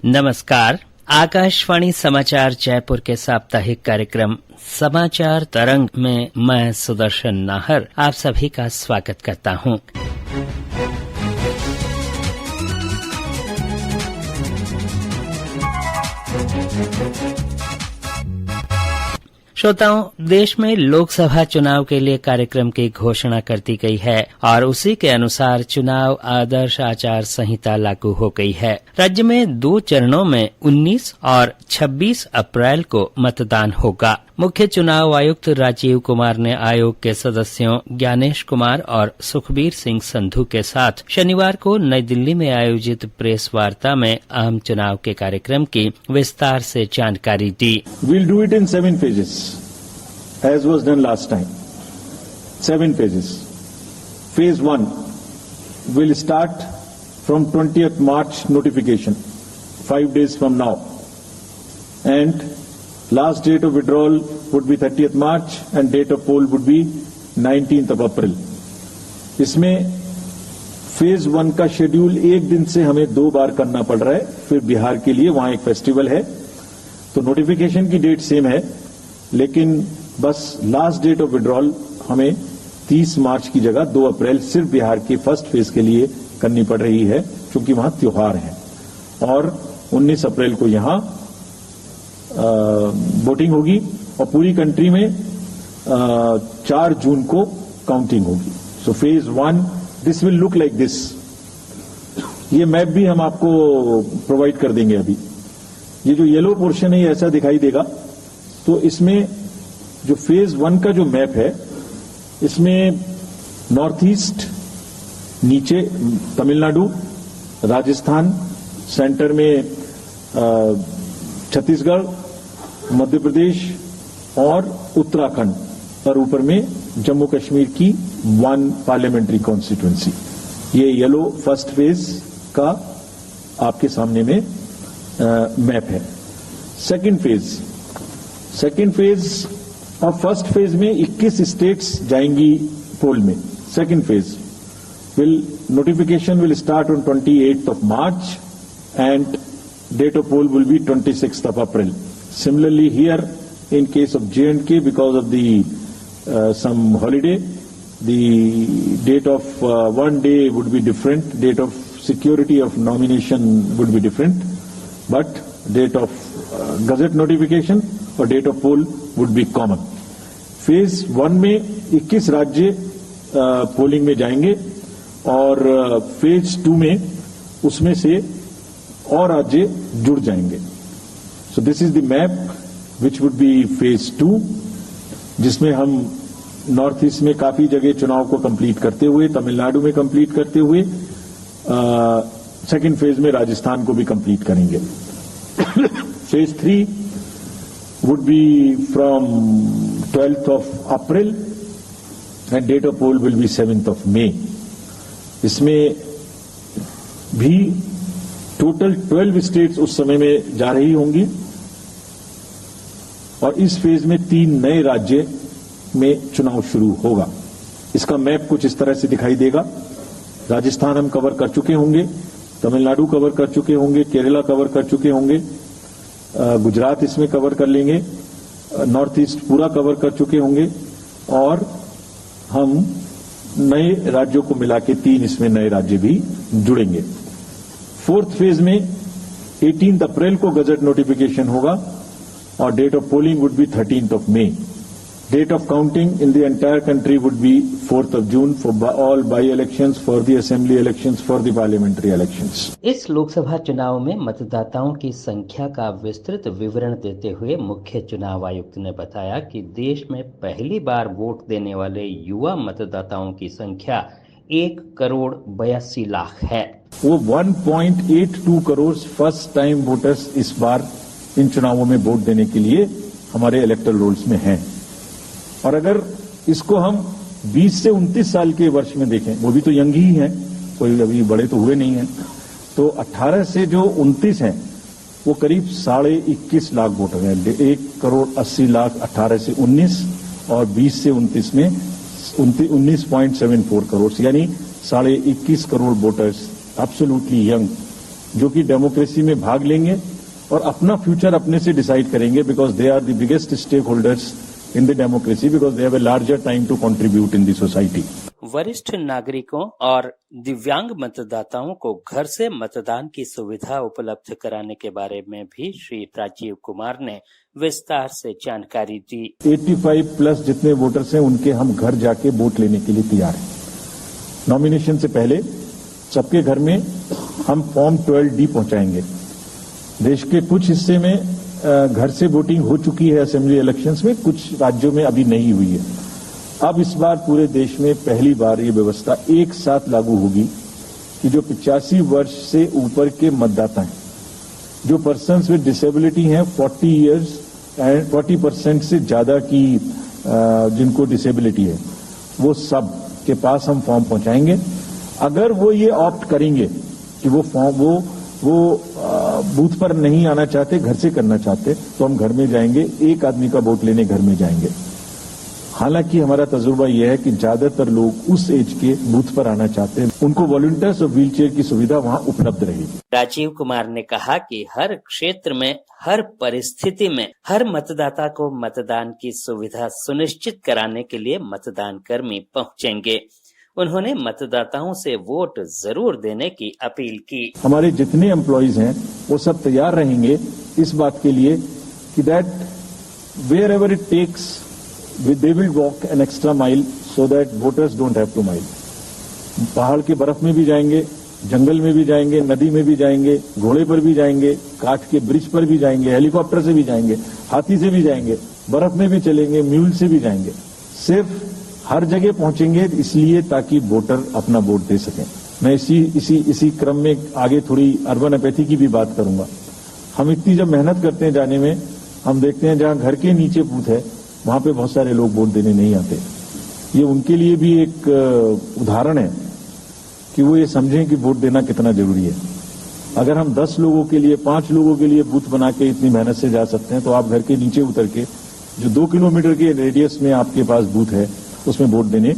नमस्कार। आकाशवाणी समाचार जयपुर के साप्ताहिक कार्यक्रम समाचार तरंग में मैं सुदर्शन नाहर आप सभी का स्वागत करता हूं। श्रोताओं, देश में लोकसभा चुनाव के लिए कार्यक्रम की घोषणा कर दी गई है और उसी के अनुसार चुनाव आदर्श आचार संहिता लागू हो गई है। राज्य में 2 चरणों में 19 और 26 अप्रैल को मतदान होगा। मुख्य चुनाव आयुक्त राजीव कुमार ने आयोग के सदस्यों ज्ञानेश कुमार और सुखबीर सिंह संधू के साथ शनिवार को नई दिल्ली में आयोजित प्रेस वार्ता में आम चुनाव के कार्यक्रम की विस्तार से जानकारी दी। We'll do it in 7 phases, as was done last time. 7 phases. Phase 1 will start from 20th March notification, 5 days from now, and last date of withdrawal would be 30th March and date of poll would be 19th of April. इसमें phase 1 का schedule एक दिन से हमें 2 बार करना पड़ रहा है। फिर बिहार के लिए वहां एक फेस्टिवल है, तो नोटिफिकेशन की डेट सेम है, लेकिन बस लास्ट डेट ऑफ विड्रॉल हमें 30 मार्च की जगह 2 अप्रैल सिर्फ बिहार के फर्स्ट फेज के लिए करनी पड़ रही है, क्योंकि वहां त्योहार है। और 19 अप्रैल को यहां वोटिंग होगी और पूरी कंट्री में 4 जून को काउंटिंग होगी। So phase 1 this will look like this. ये मैप भी हम आपको प्रोवाइड कर देंगे। अभी ये जो येलो पोर्शन है ये ऐसा दिखाई देगा। तो इसमें जो फेज 1 का जो मैप है, इसमें नॉर्थ ईस्ट, नीचे तमिलनाडु, राजस्थान, सेंटर में छत्तीसगढ़, मध्य प्रदेश और उत्तराखंड, और ऊपर में जम्मू कश्मीर की 1 पार्लियामेंट्री कॉन्स्टिट्यूएंसी। ये येलो फर्स्ट फेज का आपके सामने में मैप है। सेकंड फेज और फर्स्ट फेज में 21 स्टेट्स जाएंगी पोल में। Second phase notification will start on 28th of March and date of poll will be 26th of April. Similarly, here in case of J&K, because of the some holiday, the date of one day would be different, date of security of nomination would be different, but date of gazette notification और date of poll would be common. Phase 1 में 21 राज्य polling में जाएंगे और phase 2 में उसमें से और राज्य जुड़ जाएंगे। So this is the map which would be phase 2, जिसमें हम नॉर्थ ईस्ट में काफी जगह चुनाव को कंप्लीट करते हुए, तमिलनाडु में कंप्लीट करते हुए, सेकंड फेज में राजस्थान को भी कंप्लीट करेंगे। Phase 3 would be from 12th of April and date of poll will be 7th of May. इसमें भी टोटल 12 स्टेट्स उस समय में जा रही होंगी और इस फेज में 3 नए राज्य में चुनाव शुरू होगा। इसका मैप कुछ इस तरह से दिखाई देगा। राजस्थान हम कवर कर चुके होंगे, तमिलनाडु कवर कर चुके होंगे, केरला कवर कर चुके होंगे, गुजरात इसमें कवर कर लेंगे, नॉर्थ ईस्ट पूरा कवर कर चुके होंगे और हम नए राज्यों को मिला के 3 इसमें नए राज्य भी जुड़ेंगे। फोर्थ फेज में 18th अप्रैल को गजट नोटिफिकेशन होगा और date of polling would be 13th of May. Date of counting in the entire country would be 4th of June for all by-elections, for the assembly elections, for the parliamentary elections. इस लोकसभा चुनाव में मतदाताओं की संख्या का विस्तृत विवरण देते हुए मुख्य चुनाव आयुक्त ने बताया कि देश में पहली बार वोट देने वाले युवा मतदाताओं की संख्या 1,82,00,000 है। वो 1.82 करोड़ फर्स्ट टाइम वोटर्स इस बार इन चुनावों में वोट देने के लिए हमारे इलेक्टोरल रोल्स में हैं। और अगर इसको हम 20 से 29 साल के वर्ष में देखें, वो भी तो यंग ही हैं, कोई अभी बड़े तो हुए नहीं हैं, तो 18 से जो 29 हैं वो करीब 21.5 लाख वोटर हैं। 1,80,00,000 18 से 19 और 20 से 29 में 19.74 करोड़, यानी 21.5 करोड़ वोटर्स एब्सोल्युटली यंग जो कि डेमोक्रेसी में भाग लेंगे और अपना फ्यूचर अपने से डिसाइड करेंगे, because they are the biggest stakeholders in the democracy, because they have a larger time to contribute in the society. वरिष्ठ नागरिकों और दिव्यांग मतदाताओं को घर से मतदान की सुविधा उपलब्ध कराने के बारे में भी श्री राजीव कुमार ने विस्तार से जानकारी दी। 85 प्लस जितने वोटर्स हैं उनके हम घर जाके वोट लेने के लिए तैयार हैं। नॉमिनेशन से पहले सबके घर में हम फॉर्म 12D पहुंचाएंगे। देश के कुछ हिस्से में घर से वोटिंग हो चुकी है असेंबली इलेक्शंस में, कुछ राज्यों में अभी नहीं हुई है। अब इस बार पूरे देश में पहली बार ये व्यवस्था एक साथ लागू होगी कि जो 85 वर्ष से ऊपर के मतदाता हैं, जो पर्सन्स विद डिसेबिलिटी हैं 40 इयर्स एंड 40% से ज्यादा की जिनको डिसेबिलिटी है, वो सब के पास हम फॉर्म पहुंचाएंगे। अगर वो ये ऑप्ट करेंगे कि वो फॉर्म वो बूथ पर नहीं आना चाहते, घर से करना चाहते, तो हम घर में जाएंगे, एक आदमी का वोट लेने घर में जाएंगे। हालांकि हमारा तजुर्बा यह है कि ज्यादातर लोग उस एज के बूथ पर आना चाहते हैं, उनको वॉलंटियर्स और व्हीलचेयर की सुविधा वहां उपलब्ध रहेगी। राजीव कुमार ने कहा कि हर क्षेत्र में, हर परिस्थिति में हर मतदाता को मतदान की सुविधा सुनिश्चित कराने के लिए मतदान कर्मी पहुंचेंगे। उन्होंने मतदाताओं से वोट जरूर देने की अपील की। हमारे जितने एम्प्लॉइज हैं वो सब तैयार रहेंगे इस बात के लिए कि that wherever it takes they will walk an extra mile so that voters don't have to mile. पहाड़ के बर्फ में भी जाएंगे, जंगल में भी जाएंगे, नदी में भी जाएंगे, घोड़े पर भी जाएंगे, काठ के ब्रिज पर भी जाएंगे, हेलीकॉप्टर से भी जाएंगे, हाथी से भी जाएंगे, बर्फ में भी चलेंगे, म्यूल से भी जाएंगे। सिर्फ हर जगह पहुंचेंगे इसलिए ताकि वोटर अपना वोट दे सकें। मैं इसी क्रम में आगे थोड़ी अर्बन अपैथी की भी बात करूंगा। हम इतनी जब मेहनत करते हैं जाने में, हम देखते हैं जहां घर के नीचे बूथ है वहां पे बहुत सारे लोग वोट देने नहीं आते। ये उनके लिए भी एक उदाहरण है कि वो ये समझें कि वोट देना कितना जरूरी है। अगर हम 10 लोगों के लिए, 5 लोगों के लिए बूथ बना के इतनी मेहनत से जा सकते हैं, तो आप घर के नीचे उतर के जो 2 किलोमीटर के रेडियस में आपके पास बूथ है उसमें वोट देने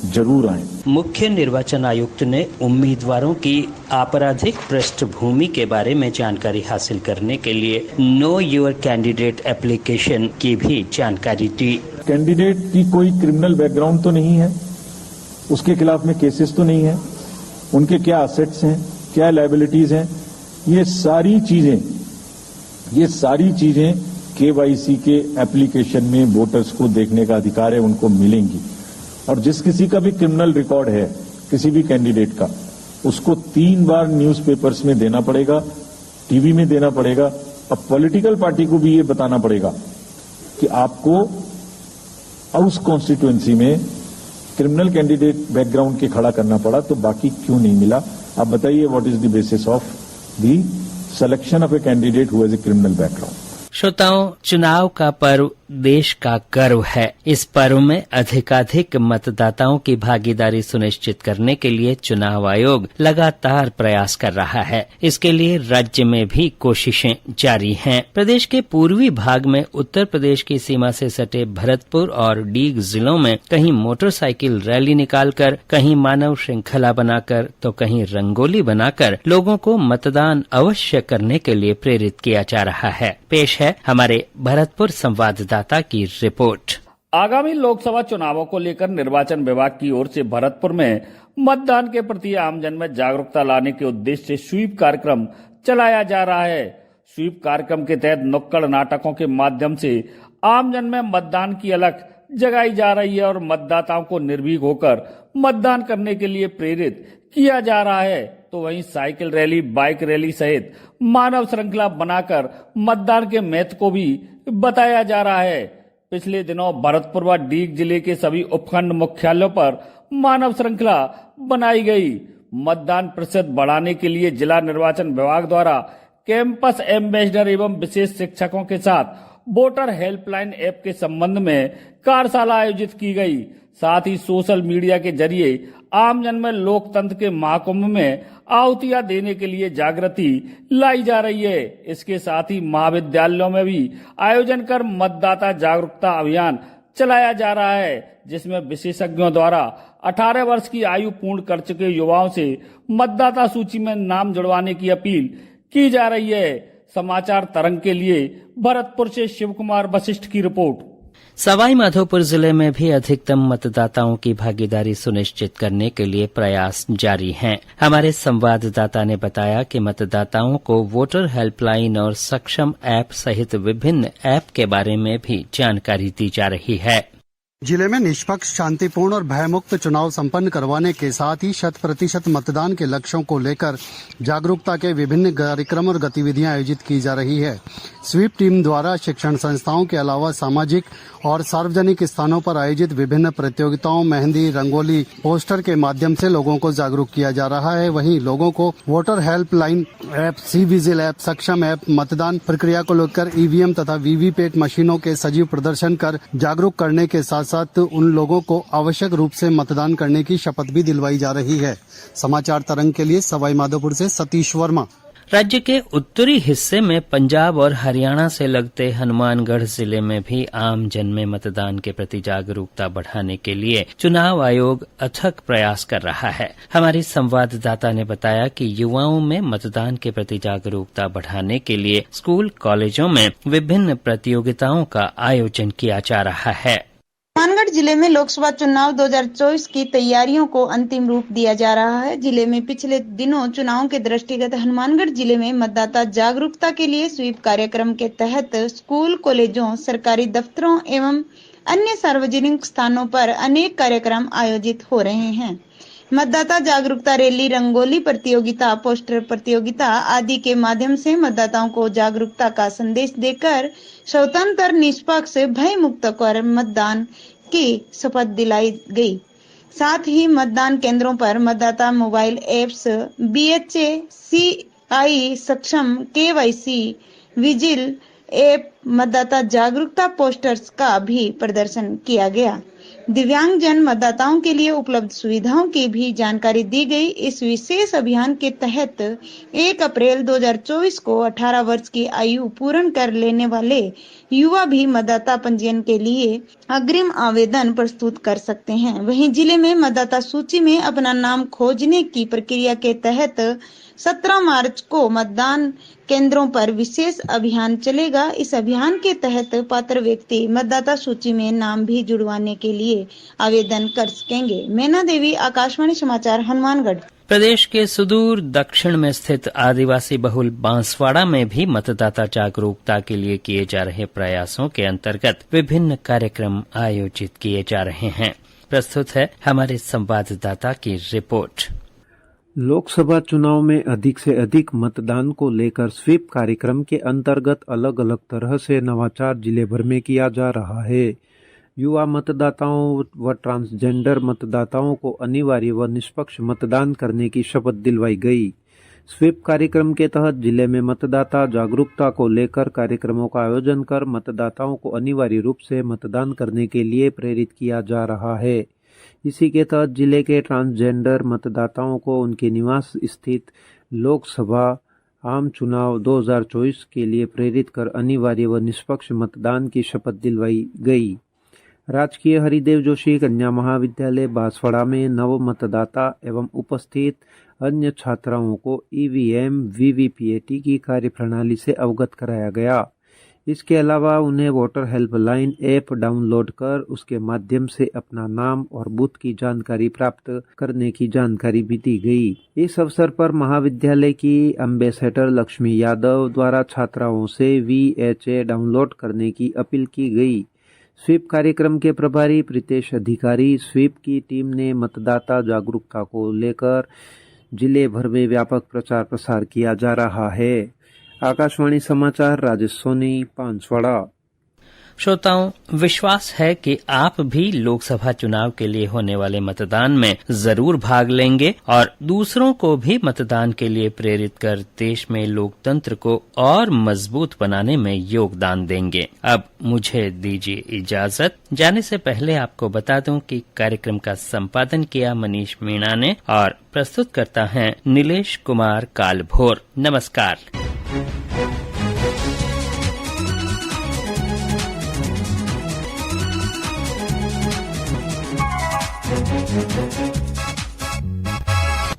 जरूर आए। मुख्य निर्वाचन आयुक्त ने उम्मीदवारों की आपराधिक पृष्ठभूमि के बारे में जानकारी हासिल करने के लिए नो योर कैंडिडेट एप्लीकेशन की भी जानकारी दी। कैंडिडेट की कोई क्रिमिनल बैकग्राउंड तो नहीं है, उसके खिलाफ में केसेस तो नहीं है, उनके क्या असेट्स हैं, क्या लायबिलिटीज हैं, ये सारी चीजें KYC के एप्लीकेशन में वोटर्स को देखने का अधिकार है, उनको मिलेंगी। और जिस किसी का भी क्रिमिनल रिकॉर्ड है किसी भी कैंडिडेट का, उसको 3 बार न्यूज़पेपर्स में देना पड़ेगा, टीवी में देना पड़ेगा। अब पॉलिटिकल पार्टी को भी ये बताना पड़ेगा कि आपको उस कॉन्स्टिट्यूएंसी में क्रिमिनल कैंडिडेट बैकग्राउंड के खड़ा करना पड़ा, तो बाकी क्यों नहीं मिला। आप बताइए, what is the basis of the selection of a candidate who has a criminal background. श्रोताओं, चुनाव का पर्व देश का गर्व है। इस पर्व में अधिकाधिक मतदाताओं की भागीदारी सुनिश्चित करने के लिए चुनाव आयोग लगातार प्रयास कर रहा है। इसके लिए राज्य में भी कोशिशें जारी हैं। प्रदेश के पूर्वी भाग में उत्तर प्रदेश की सीमा से सटे भरतपुर और डीग जिलों में कहीं मोटरसाइकिल रैली निकालकर, कहीं मानव श्रृंखला बनाकर, तो कहीं रंगोली बनाकर लोगों को मतदान अवश्य करने के लिए प्रेरित किया जा रहा है। पेश है हमारे भरतपुर संवाददाता की रिपोर्ट। आगामी लोकसभा चुनावों को लेकर निर्वाचन विभाग की ओर से भरतपुर में मतदान के प्रति आमजन में जागरूकता लाने के उद्देश्य से स्वीप कार्यक्रम चलाया जा रहा है। स्वीप कार्यक्रम के तहत नुक्कड़ नाटकों के माध्यम से आमजन में मतदान की अलख जगाई जा रही है और मतदाताओं को निर्भीक होकर मतदान करने के लिए प्रेरित किया जा रहा है। तो वहीं साइकिल रैली, बाइक रैली सहित मानव श्रृंखला बनाकर मतदान के महत्व को भी बताया जा रहा है। पिछले दिनों भरतपुर व डीग जिले के सभी उपखंड मुख्यालयों पर मानव श्रृंखला बनाई गई। मतदान प्रतिशत बढ़ाने के लिए जिला निर्वाचन विभाग द्वारा कैंपस एम्बेसडर एवं विशेष शिक्षकों के साथ वोटर हेल्पलाइन ऐप के संबंध में कार्यशाला आयोजित की गई। साथ ही सोशल मीडिया के जरिए आमजन में लोकतंत्र के महाकुंभ में आहुतियां देने के लिए जागृति लाई जा रही है। इसके साथ ही महाविद्यालयों में भी आयोजन कर मतदाता जागरूकता अभियान चलाया जा रहा है, जिसमें विशेषज्ञों द्वारा 18 वर्ष की आयु पूर्ण कर चुके युवाओं से मतदाता सूची में नाम जुड़वाने की अपील की जा रही है। समाचार तरंग के लिए भरतपुर से शिव कुमार वशिष्ठ की रिपोर्ट। सवाई माधोपुर जिले में भी अधिकतम मतदाताओं की भागीदारी सुनिश्चित करने के लिए प्रयास जारी हैं। हमारे संवाददाता ने बताया कि मतदाताओं को वोटर हेल्पलाइन और सक्षम ऐप सहित विभिन्न ऐप के बारे में भी जानकारी दी जा रही है। जिले में निष्पक्ष, शांतिपूर्ण और भयमुक्त चुनाव संपन्न करवाने के साथ ही 100% मतदान के लक्ष्यों को लेकर जागरूकता के विभिन्न कार्यक्रम और गतिविधियां आयोजित की जा रही है। स्वीप टीम द्वारा शिक्षण संस्थाओं के अलावा सामाजिक और सार्वजनिक स्थानों पर आयोजित विभिन्न प्रतियोगिताओं, मेहंदी, रंगोली, पोस्टर के माध्यम से लोगों को जागरूक किया जा रहा है। वहीं लोगों को voter helpline app, C vigil app, सक्षम ऐप, मतदान प्रक्रिया को लेकर ईवीएम तथा वीवीपैट मशीनों के सजीव प्रदर्शन कर जागरूक करने के साथ साथ उन लोगों को आवश्यक रूप से मतदान करने की शपथ भी दिलवाई जा रही है। समाचार तरंग के लिए सवाई माधोपुर से सतीश वर्मा। राज्य के उत्तरी हिस्से में पंजाब और हरियाणा से लगते हनुमानगढ़ जिले में भी आम जन में मतदान के प्रति जागरूकता बढ़ाने के लिए चुनाव आयोग अथक प्रयास कर रहा है। हमारी संवाददाता ने बताया कि युवाओं में मतदान के प्रति जागरूकता बढ़ाने के लिए स्कूल, कॉलेजों में विभिन्न प्रतियोगिताओं का आयोजन किया जा रहा है। हनुमानगढ़ जिले में लोकसभा चुनाव 2024 की तैयारियों को अंतिम रूप दिया जा रहा है। जिले में पिछले दिनों चुनाव के दृष्टिगत हनुमानगढ़ जिले में मतदाता जागरूकता के लिए स्वीप कार्यक्रम के तहत स्कूल, कॉलेजों, सरकारी दफ्तरों एवं अन्य सार्वजनिक स्थानों पर अनेक कार्यक्रम आयोजित हो रहे हैं। मतदाता जागरूकता रैली, रंगोली प्रतियोगिता, पोस्टर प्रतियोगिता आदि के माध्यम से मतदाताओं को जागरूकता का संदेश देकर स्वतंत्र, निष्पक्ष, भय मुक्त कर मतदान की शपथ दिलाई गई। साथ ही मतदान केंद्रों पर मतदाता मोबाइल एप्स, BHA, CI सक्षम, KYC, विजिल ऐप, मतदाता जागरूकता पोस्टर्स का भी प्रदर्शन किया गया। दिव्यांगजन मतदाताओं के लिए उपलब्ध सुविधाओं की भी जानकारी दी गई। इस विशेष अभियान के तहत 1 अप्रैल 2024 को 18 वर्ष की आयु पूर्ण कर लेने वाले युवा भी मतदाता पंजीयन के लिए अग्रिम आवेदन प्रस्तुत कर सकते हैं। वहीं जिले में मतदाता सूची में अपना नाम खोजने की प्रक्रिया के तहत 17 मार्च को मतदान केंद्रों पर विशेष अभियान चलेगा। इस अभियान के तहत पात्र व्यक्ति मतदाता सूची में नाम भी जुड़वाने के लिए आवेदन कर सकेंगे। मैना देवी, आकाशवाणी समाचार, हनुमानगढ़। प्रदेश के सुदूर दक्षिण में स्थित आदिवासी बहुल बांसवाड़ा में भी मतदाता जागरूकता के लिए किए जा रहे प्रयासों के अंतर्गत विभिन्न कार्यक्रम आयोजित किए जा रहे हैं। प्रस्तुत है हमारे संवाददाता की रिपोर्ट। लोकसभा चुनाव में अधिक से अधिक मतदान को लेकर स्वीप कार्यक्रम के अंतर्गत अलग अलग तरह से नवाचार जिले भर में किया जा रहा है। युवा मतदाताओं व ट्रांसजेंडर मतदाताओं को अनिवार्य व निष्पक्ष मतदान करने की शपथ दिलवाई गई। स्वीप कार्यक्रम के तहत जिले में मतदाता जागरूकता को लेकर कार्यक्रमों का आयोजन कर मतदाताओं को अनिवार्य रूप से मतदान करने के लिए प्रेरित किया जा रहा है। इसी के तहत जिले के ट्रांसजेंडर मतदाताओं को उनके निवास स्थित लोकसभा आम चुनाव 2024 के लिए प्रेरित कर अनिवार्य व निष्पक्ष मतदान की शपथ दिलवाई गई। राजकीय हरिदेव जोशी कन्या महाविद्यालय बांसवाड़ा में नव मतदाता एवं उपस्थित अन्य छात्राओं को EVM, VVPAT की कार्यप्रणाली से अवगत कराया गया। इसके अलावा उन्हें वोटर हेल्पलाइन ऐप डाउनलोड कर उसके माध्यम से अपना नाम और बूथ की जानकारी प्राप्त करने की जानकारी भी दी गई। इस अवसर पर महाविद्यालय की एम्बेसडर लक्ष्मी यादव द्वारा छात्राओं से VHA डाउनलोड करने की अपील की गई। स्वीप कार्यक्रम के प्रभारी प्रीतेश अधिकारी, स्वीप की टीम ने मतदाता जागरूकता को लेकर जिले भर में व्यापक प्रचार प्रसार किया जा रहा है। आकाशवाणी समाचार, राजेश सोनी, बांसवाड़ा। श्रोताओं, विश्वास है कि आप भी लोकसभा चुनाव के लिए होने वाले मतदान में जरूर भाग लेंगे और दूसरों को भी मतदान के लिए प्रेरित कर देश में लोकतंत्र को और मजबूत बनाने में योगदान देंगे। अब मुझे दीजिए इजाजत। जाने से पहले आपको बता दूं कि कार्यक्रम का संपादन किया मनीष मीणा ने और प्रस्तुत करता है नीलेश कुमार कालभोर। नमस्कार। है।